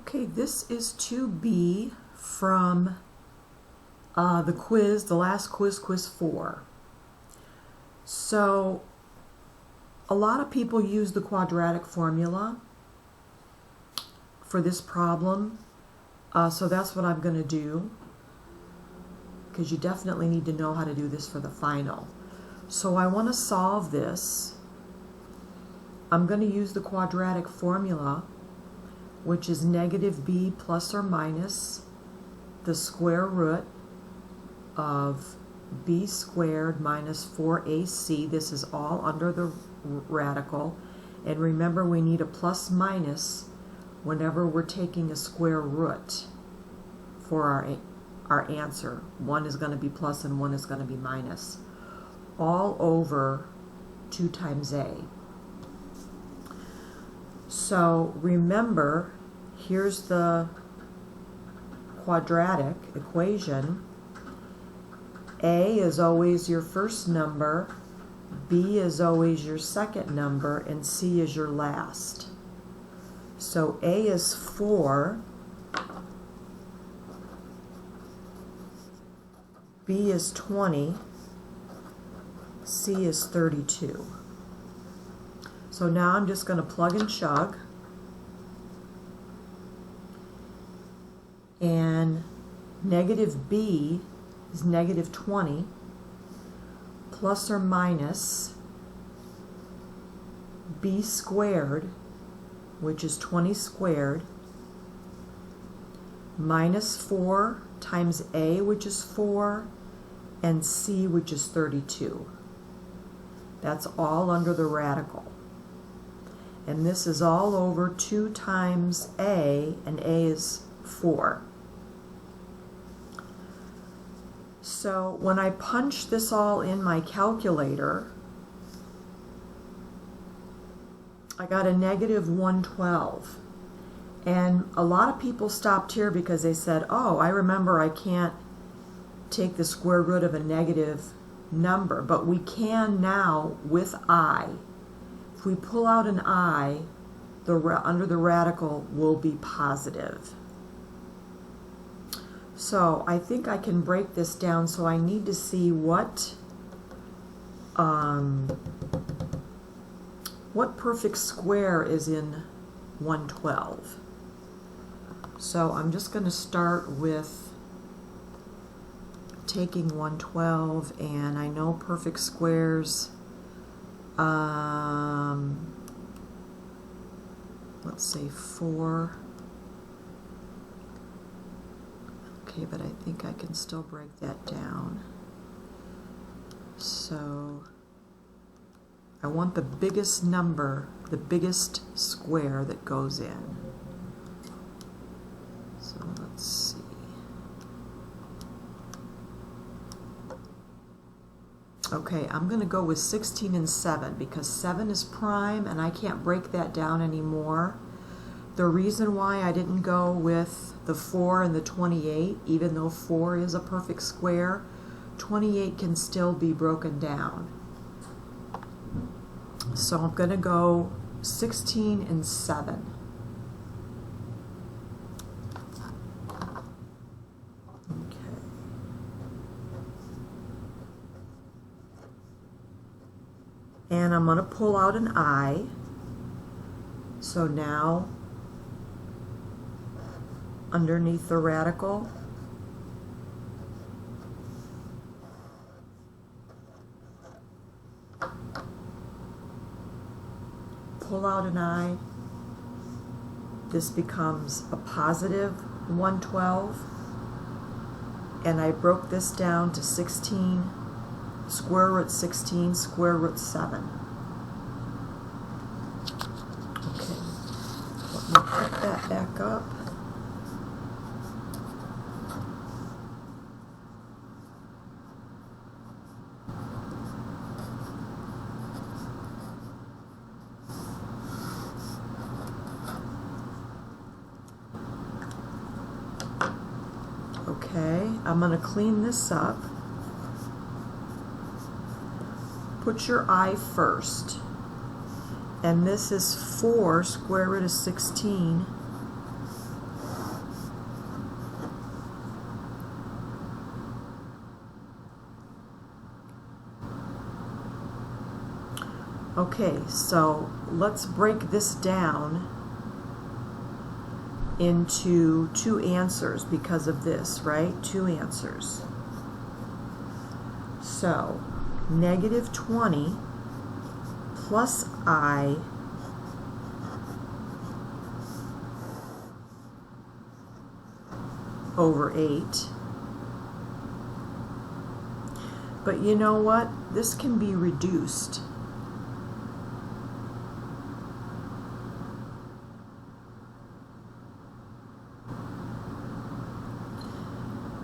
Okay, this is 2B from the quiz, the last quiz, quiz 4. So a lot of people use the quadratic formula for this problem. So that's what I'm going to do, because you definitely need to know how to do this for the final. So I want to solve this. I'm going to use the quadratic formula, which is negative b plus or minus the square root of b squared minus 4ac. This is all under the radical. And remember, we need a plus minus whenever we're taking a square root for our answer. One is going to be plus and one is going to be minus. All over 2 times a. So remember, here's the quadratic equation. A is always your first number, B is always your second number, and C is your last. So A is 4, B is 20, C is 32. So now I'm just going to plug and chug. And negative b is negative 20 plus or minus b squared, which is 20 squared, minus 4 times a, which is 4, and c, which is 32. That's all under the radical. And this is all over 2 times a, and a is 4. So when I punch this all in my calculator, I got a negative 112. And a lot of people stopped here because they said, oh, I remember I can't take the square root of a negative number, but we can now with I. If we pull out an I, under the radical will be positive. So I think I can break this down, so I need to see what perfect square is in 112. So I'm just going to start with taking 112, and I know perfect squares. Let's say 4. Okay, but I think I can still break that down. So I want the biggest number, the biggest square that goes in. So let's see. Okay, I'm going to go with 16 and 7 because 7 is prime and I can't break that down anymore. The reason why I didn't go with the 4 and the 28, even though 4 is a perfect square, 28 can still be broken down. So I'm going to go 16 and 7. And I'm going to pull out an I. So now, underneath the radical, pull out an I. This becomes a positive 112. And I broke this down to 16. Square root 16, square root 7. Okay, let me put that back up. Okay, I'm going to clean this up. Put your I first. And this is 4 square root of 16 Okay, so let's break this down into two answers because of this, right? Two answers. So, negative 20 plus I over 8. But you know what? This can be reduced.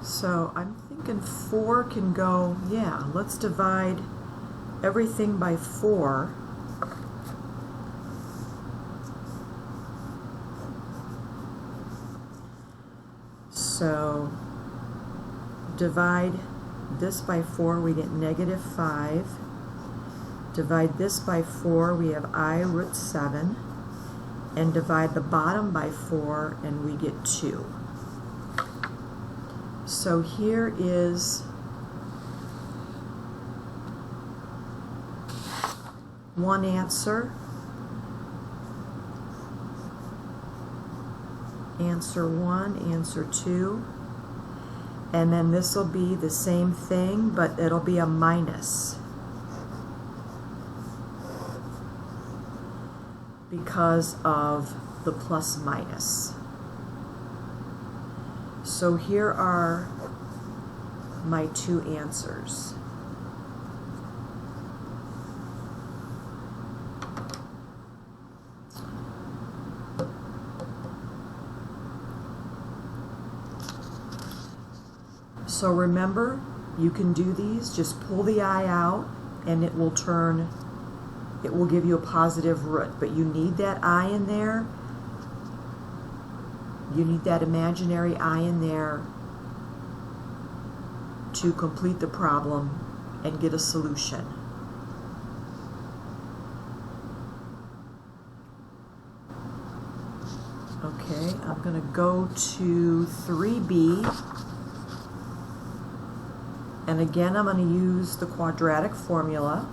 So I'm thinking 4 can go, yeah, let's divide everything by 4. So divide this by 4, we get negative 5. Divide this by 4, we have I root 7. And divide the bottom by 4, and we get 2. So here is one answer. Answer 1, answer 2. And then this will be the same thing, but it'll be a minus, because of the plus minus. So here are my two answers. So remember, you can do these, just pull the I out and it will give you a positive root, but you need that I in there. You need that imaginary I in there to complete the problem and get a solution. Okay, I'm going to go to 3B. And again, I'm going to use the quadratic formula.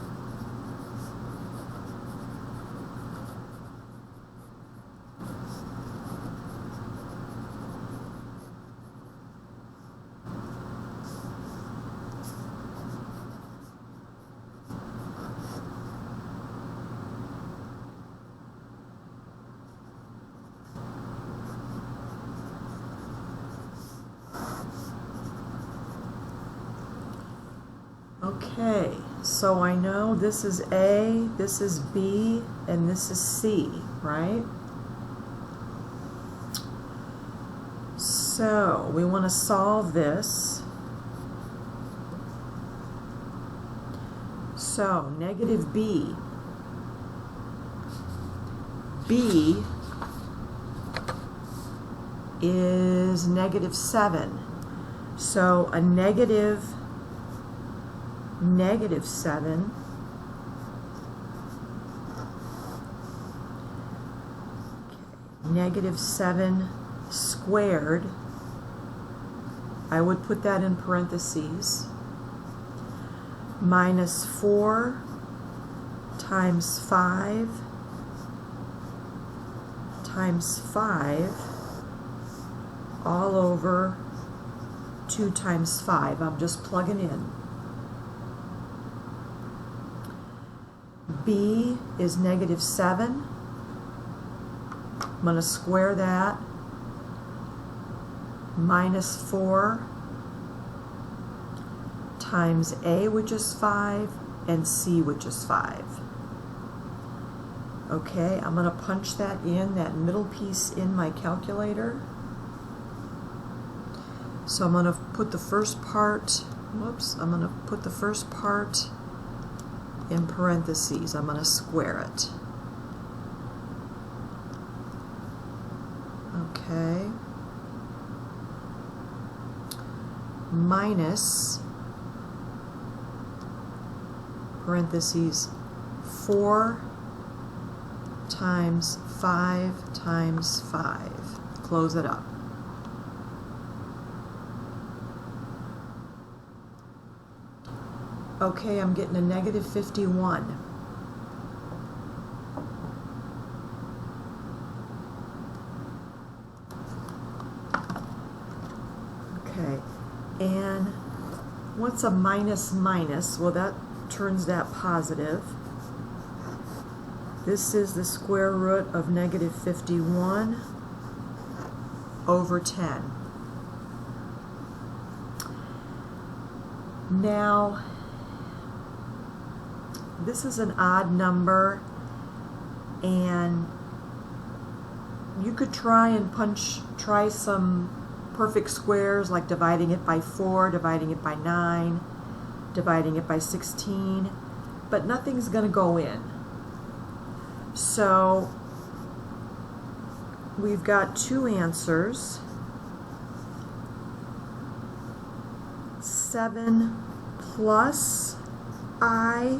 Okay, so I know this is A, this is B, and this is C, right? So we want to solve this. So negative B. B is negative 7. So a negative 7 negative 7 squared, I would put that in parentheses, minus 4 times 5 times 5 all over 2 times 5. I'm just plugging in. B is negative 7. I'm going to square that. Minus 4 times A, which is 5, and C, which is 5. Okay, I'm going to punch that in, that middle piece, in my calculator. So I'm going to put the first part, I'm going to put the first part in parentheses. I'm going to square it. Okay. Minus, parentheses, 4 times 5 times 5. Close it up. Okay, I'm getting a negative 51. what's a minus minus? Well, that turns that positive. This is the square root of negative 51 over 10. Now, this is an odd number, and you could try some perfect squares, like dividing it by 4, dividing it by 9, dividing it by 16, but nothing's going to go in. So we've got two answers. 7 plus I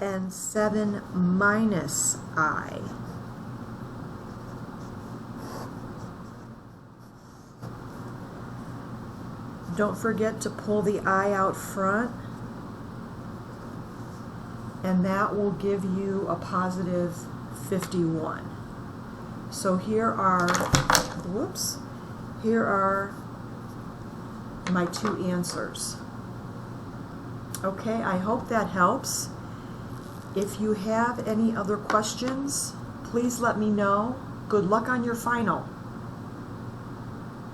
and 7 minus I. Don't forget to pull the I out front, and that will give you a positive 51. So here are my two answers. Okay, I hope that helps. If you have any other questions, please let me know. Good luck on your final.